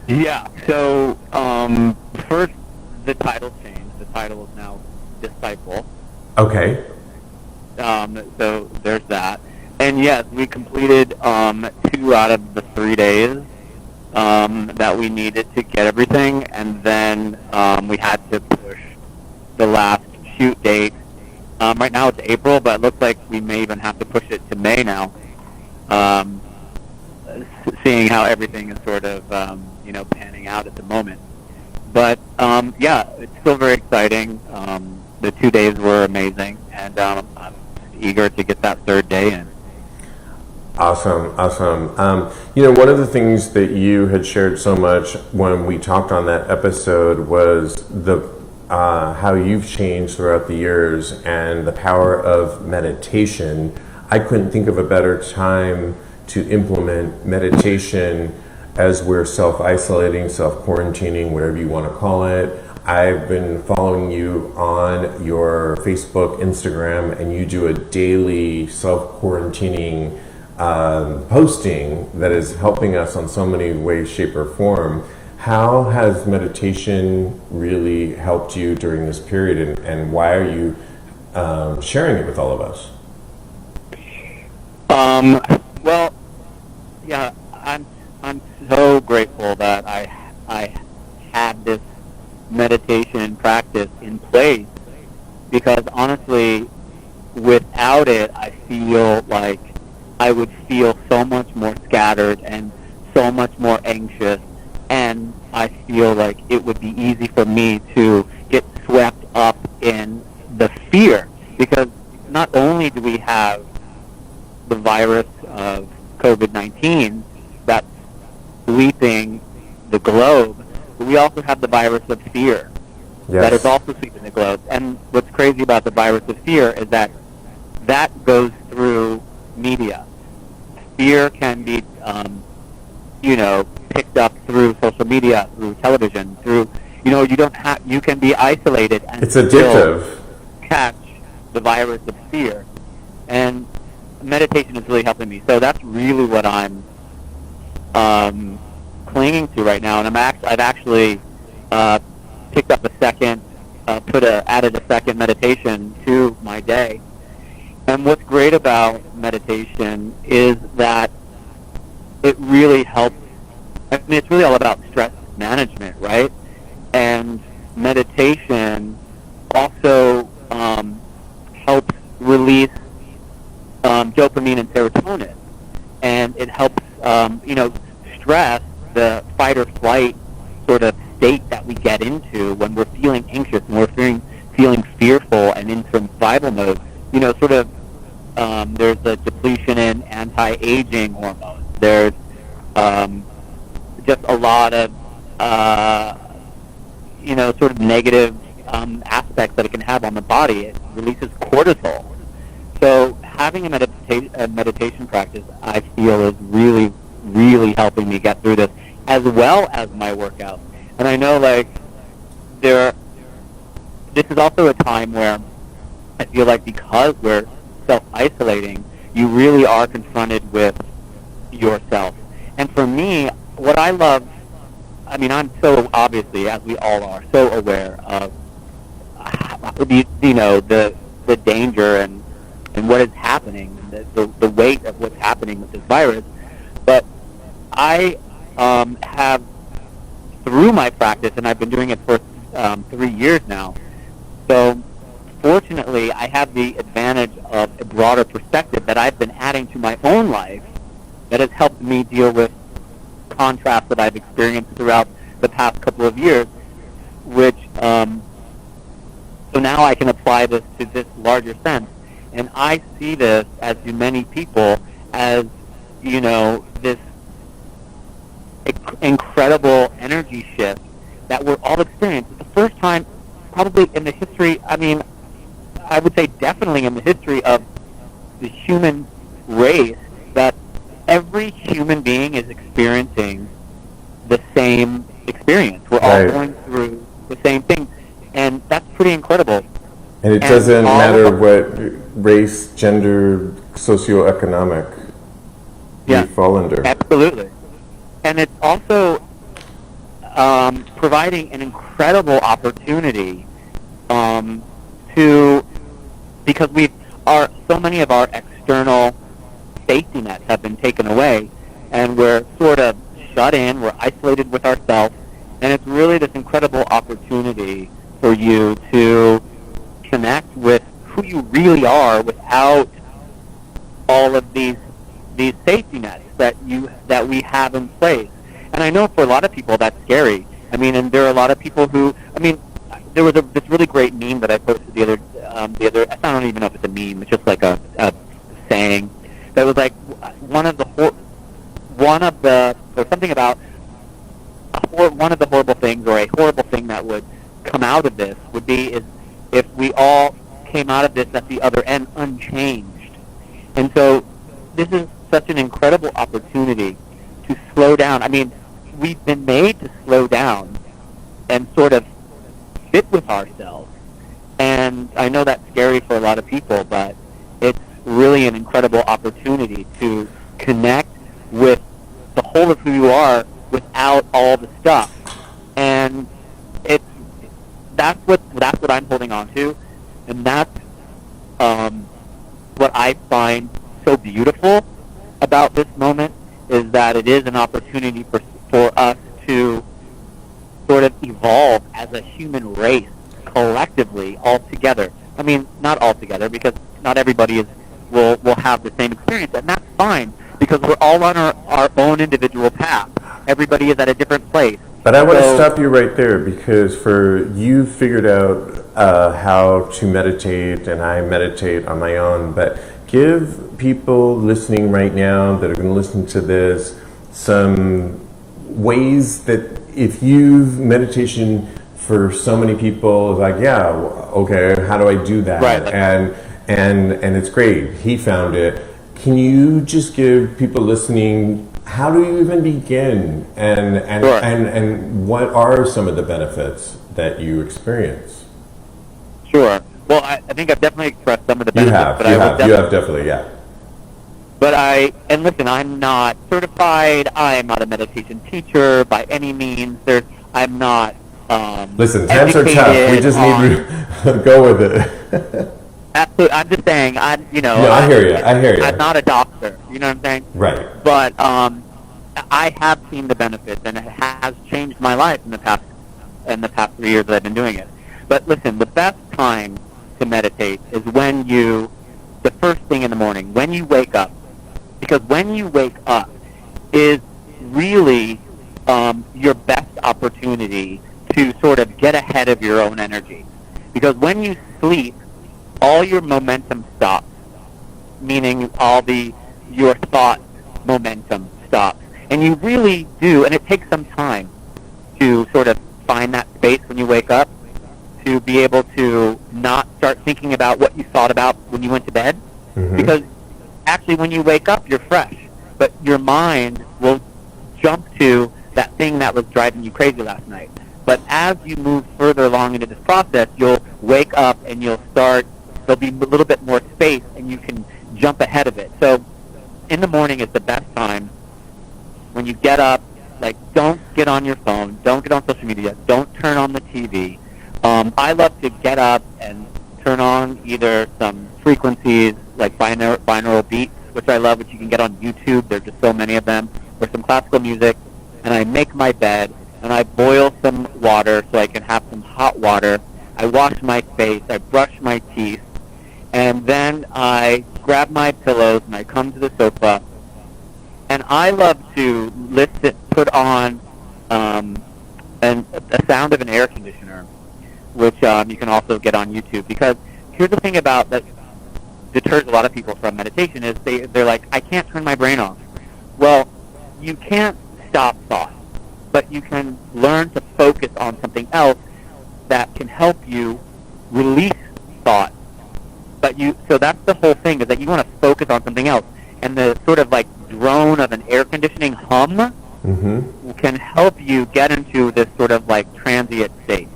Yeah. So first, the title changed. The title is now Disciple. Okay. So there's that. And yes, we completed 2 out of the 3 days that we needed to get everything, and then we had to push the last shoot date. Right now it's April, but it looks like we may even have to push it to May now, seeing how everything is sort of panning out at the moment. But yeah, it's still very exciting. The 2 days were amazing, and I'm eager to get that 3rd day in. Awesome. One of the things that you had shared so much when we talked on that episode was how you've changed throughout the years and the power of meditation. I couldn't think of a better time to implement meditation as we're self-isolating, self-quarantining, whatever you want to call it. I've been following you on your Facebook, Instagram, and you do a daily self-quarantining posting that is helping us on so many ways, shape, or form. How has meditation really helped you during this period, and why are you sharing it with all of us? Well, yeah, I'm so grateful that I had this meditation practice in place, because honestly, without it, I feel like I would feel so much more scattered and so much more anxious, and I feel like it would be easy for me to get swept up in the fear, because not only do we have the virus of COVID-19 that's sweeping the globe, but we also have the virus of fear that is also sweeping the globe. And what's crazy about the virus of fear is that goes through media. Fear can be, picked up through social media, through television, through, you can be isolated and it's addictive. Catch the virus of fear. And meditation is really helping me. So that's really what I'm clinging to right now. And I've actually picked up added a second meditation to my day. And what's great about meditation is that it really helps. I mean, it's really all about stress management, right? And meditation also helps release dopamine and serotonin, and it helps stress, the fight or flight sort of state that we get into when we're feeling anxious anxious and we're feeling fearful and in survival mode, sort of there's a depletion in anti-aging hormones. There's just a lot of sort of negative aspects that it can have on the body. It releases cortisol. So having a meditation practice, I feel, is really, really helping me get through this, as well as my workouts. And I know, this is also a time where I feel like because we're self-isolating, you really are confronted with yourself. And for me, what I love, I'm so obviously, as we all are, so aware of, the danger and what is happening, the weight of what's happening with this virus. But I have, through my practice, and I've been doing it for 3 years now, so fortunately I have the advantage of a broader perspective that I've been adding to my own life that has helped me deal with contrasts that I've experienced throughout the past couple of years, which, so now I can apply this to this larger sense. And I see this, as do many people, as, this incredible energy shift that we're all experiencing. It's the first time probably in the history, I would say definitely in the history of the human race, that every human being is experiencing the same experience. We're all going through the same thing. And that's pretty incredible. And it doesn't matter what race, gender, socioeconomic you fall under. Absolutely. And it's also providing an incredible opportunity because so many of our external safety nets have been taken away, and we're sort of shut in, we're isolated with ourselves, and it's really this incredible opportunity for you to connect with who you really are without all of these safety nets that we have in place. And I know for a lot of people that's scary. And there are a lot of people who, there was this really great meme that I posted the other. I don't even know if it's a meme. It's just like a saying that was like one of the horrible things, or a horrible thing that would come out of this would be is if we all came out of this at the other end unchanged. And so this is such an incredible opportunity to slow down. We've been made to slow down and sort of sit with ourselves. And I know that's scary for a lot of people, but it's really an incredible opportunity to connect with the whole of who you are without all the stuff. And that's what I'm holding on to, and that's what I find so beautiful about this moment, is that it is an opportunity for us to sort of evolve as a human race collectively, all together. Not all together, because not everybody will have the same experience, and that's fine, because we're all on our own individual path. Everybody is at a different place. But I want to stop you right there, because you figured out how to meditate, and I meditate on my own, but give people listening right now that are going to listen to this some ways that if meditation for so many people is like, okay, how do I do that? Right. And it's great. He found it. Can you just give people listening, how do you even begin? And what are some of the benefits that you experience? Sure. Well, I think I've definitely expressed some of the benefits. You have definitely, yeah. But listen, I'm not certified. I am not a meditation teacher by any means. I'm not. Listen, times are tough. We just need to go with it. Absolutely. I'm just saying. No, I hear you. I'm not a doctor. You know what I'm saying? Right. But I have seen the benefits, and it has changed my life in the past 3 years that I've been doing it. But listen, the best time to meditate is the first thing in the morning, when you wake up. Because when you wake up is really your best opportunity to sort of get ahead of your own energy. Because when you sleep, all your momentum stops, meaning your thought momentum stops. And you really do, and it takes some time to sort of find that space when you wake up, to be able to not start thinking about what you thought about when you went to bed. Mm-hmm. Because actually when you wake up, you're fresh, but your mind will jump to that thing that was driving you crazy last night. But as you move further along into this process, you'll wake up and there'll be a little bit more space and you can jump ahead of it. So in the morning is the best time. When you get up, like, don't get on your phone, don't get on social media, don't turn on the TV. I love to get up and turn on either some frequencies like binaural beats, which I love, which you can get on YouTube. There's just so many of them. Or some classical music, and I make my bed, and I boil some water so I can have some hot water. I wash my face, I brush my teeth, and then I grab my pillows and I come to the sofa. And I love to put on the sound of an air conditioner, which you can also get on YouTube. Because here's the thing about that deters a lot of people from meditation is they're like, I can't turn my brain off. Well, you can't stop thought, but you can learn to focus on something else that can help you release thought. So that's the whole thing, is that you want to focus on something else. And the sort of like drone of an air conditioning hum Mm-hmm. can help you get into this sort of like transient state.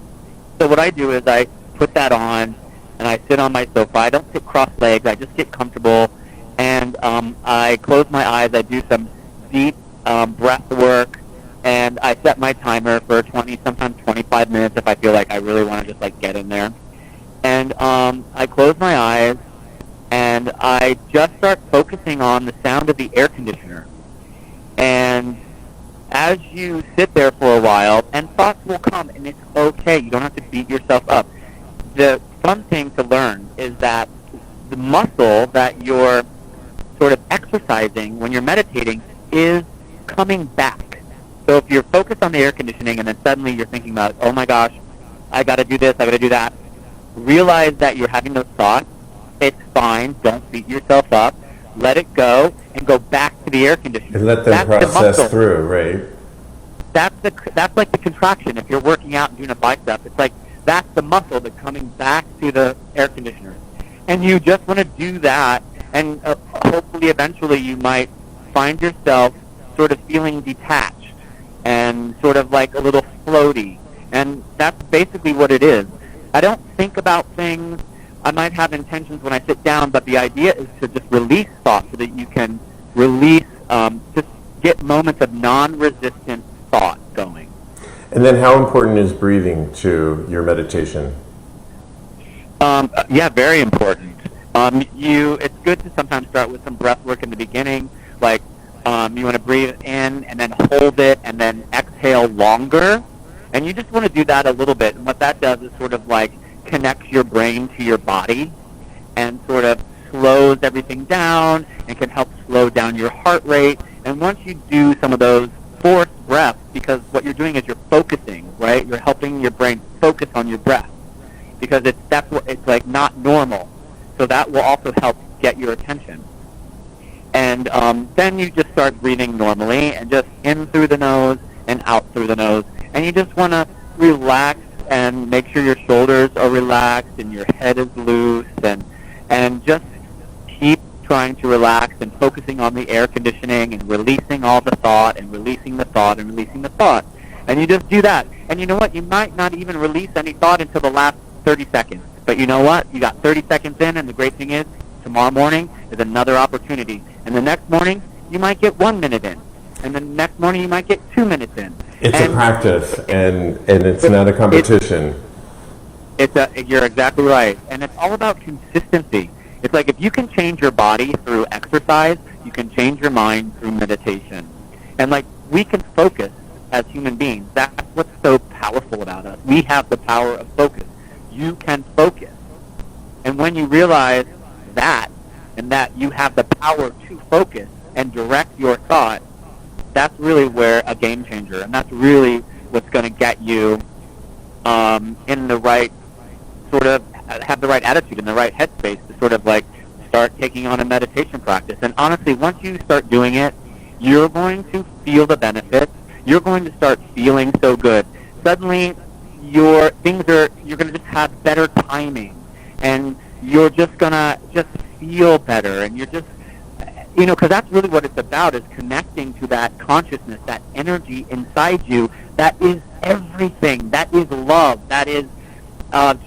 So what I do is I put that on and I sit on my sofa. I don't sit cross-legged. I just get comfortable, and I close my eyes. I do some deep breath work, and I set my timer for 20, sometimes 25 minutes if I feel like I really want to just like get in there. And I close my eyes, and I just start focusing on the sound of the air conditioner. And as you sit there for a while, and thoughts will come, and it's okay. You don't have to beat yourself up. The fun thing to learn is that the muscle that you're sort of exercising when you're meditating is coming back. So if you're focused on the air conditioning and then suddenly you're thinking about, oh my gosh, I got to do this, I got to do that, realize that you're having those thoughts. It's fine. Don't beat yourself up. Let it go and go back to the air conditioner. And let them That's process the muscle. through, right? That's like the contraction. If you're working out and doing a bicep, it's like that's the muscle that's coming back to the air conditioner. And you just want to do that, and hopefully eventually you might find yourself sort of feeling detached and sort of like a little floaty. And that's basically what it is. I don't think about things. I might have intentions when I sit down, but the idea is to just release thought so that you can release, just get moments of non-resistant thought going. And then how important is breathing to your meditation? Yeah, very important. It's good to sometimes start with some breath work in the beginning, like you want to breathe in and then hold it and then exhale longer. And you just want to do that a little bit. And what that does is sort of like connects your brain to your body and sort of slows everything down and can help slow down your heart rate. And once you do some of those forced breaths, because what you're doing is you're focusing, right? You're helping your brain focus on your breath, because it's like not normal. So that will also help get your attention. And then you just start breathing normally, and just in through the nose and out through the nose. And you just want to relax and make sure your shoulders are relaxed and your head is loose, and just keep trying to relax and focusing on the air conditioning and releasing all the thought and releasing the thought and releasing the thought. And you just do that. And you know what? You might not even release any thought until the last 30 seconds. But you know what? You got 30 seconds in, and the great thing is tomorrow morning is another opportunity. And the next morning, you might get 1 minute in. And the next morning, you might get 2 minutes in. It's a practice, and it's not a competition. You're exactly right. And it's all about consistency. It's like if you can change your body through exercise, you can change your mind through meditation. And like we can focus as human beings. That's what's so powerful about us. We have the power of focus. You can focus. And when you realize that, and that you have the power to focus and direct your thought, that's really where a game changer, and that's really what's going to get you in the right sort of have the right attitude in the right headspace to sort of like start taking on a meditation practice. And honestly, once you start doing it, you're going to feel the benefits. You're going to start feeling so good. Suddenly, you're going to just have better timing, and you're just gonna just feel better, and you're just, because that's really what it's about, is connecting to that consciousness, that energy inside you that is everything, that is love, that is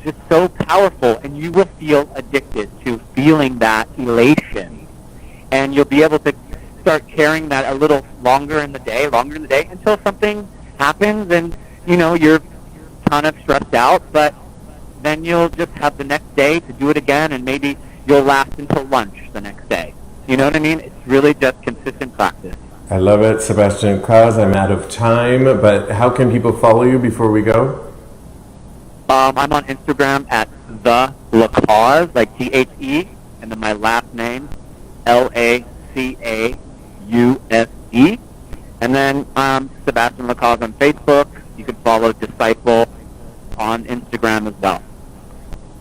just so powerful, and you will feel addicted to feeling that elation, and you'll be able to start carrying that a little longer in the day, until something happens, and you're kind of stressed out, but then you'll just have the next day to do it again, and maybe you'll last until lunch the next day. You know what I mean? It's really just consistent practice. I love it, Sebastian Cause. I'm out of time, but how can people follow you before we go? I'm on Instagram at the Lacause, like THE, and then my last name, LACAUSE. And then Sebastian Lacause on Facebook. You can follow Disciple on Instagram as well.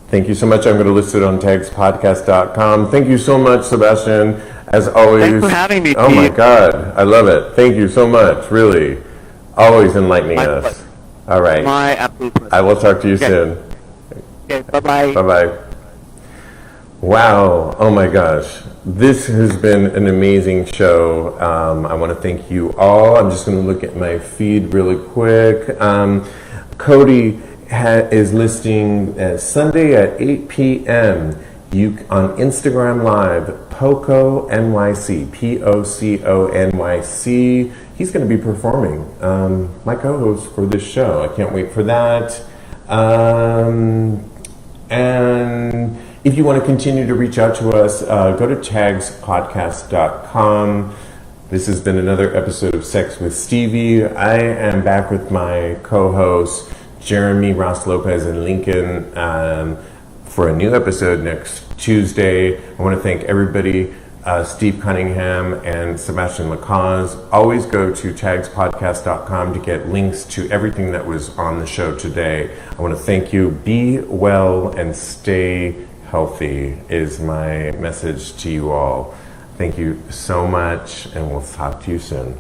Thank you so much. I'm going to list it on TAGSPodcast.com. Thank you so much, Sebastian. As always. Thanks for having me, Oh my Steve. God. I love it. Thank you so much. Really. Always enlightening My us. pleasure. All right. My absolute pleasure. I will talk to you soon. Okay, bye-bye. Bye-bye. Wow. Oh my gosh. This has been an amazing show. I want to thank you all. I'm just going to look at my feed really quick. Cody is listing Sunday at 8 p.m. On Instagram Live, Poco NYC, POCO He's going to be performing, my co-host for this show. I can't wait for that. And if you want to continue to reach out to us, go to TAGSPodcast.com. This has been another episode of Sex with Stevie. I am back with my co-hosts, Jeremy Ross Lopez and Lincoln, for a new episode next Tuesday. I want to thank everybody, Steve Cunningham and Sebastian Lacause. Always go to TAGSPodcast.com to get links to everything that was on the show today. I want to thank you. Be well and stay healthy is my message to you all. Thank you so much, and we'll talk to you soon.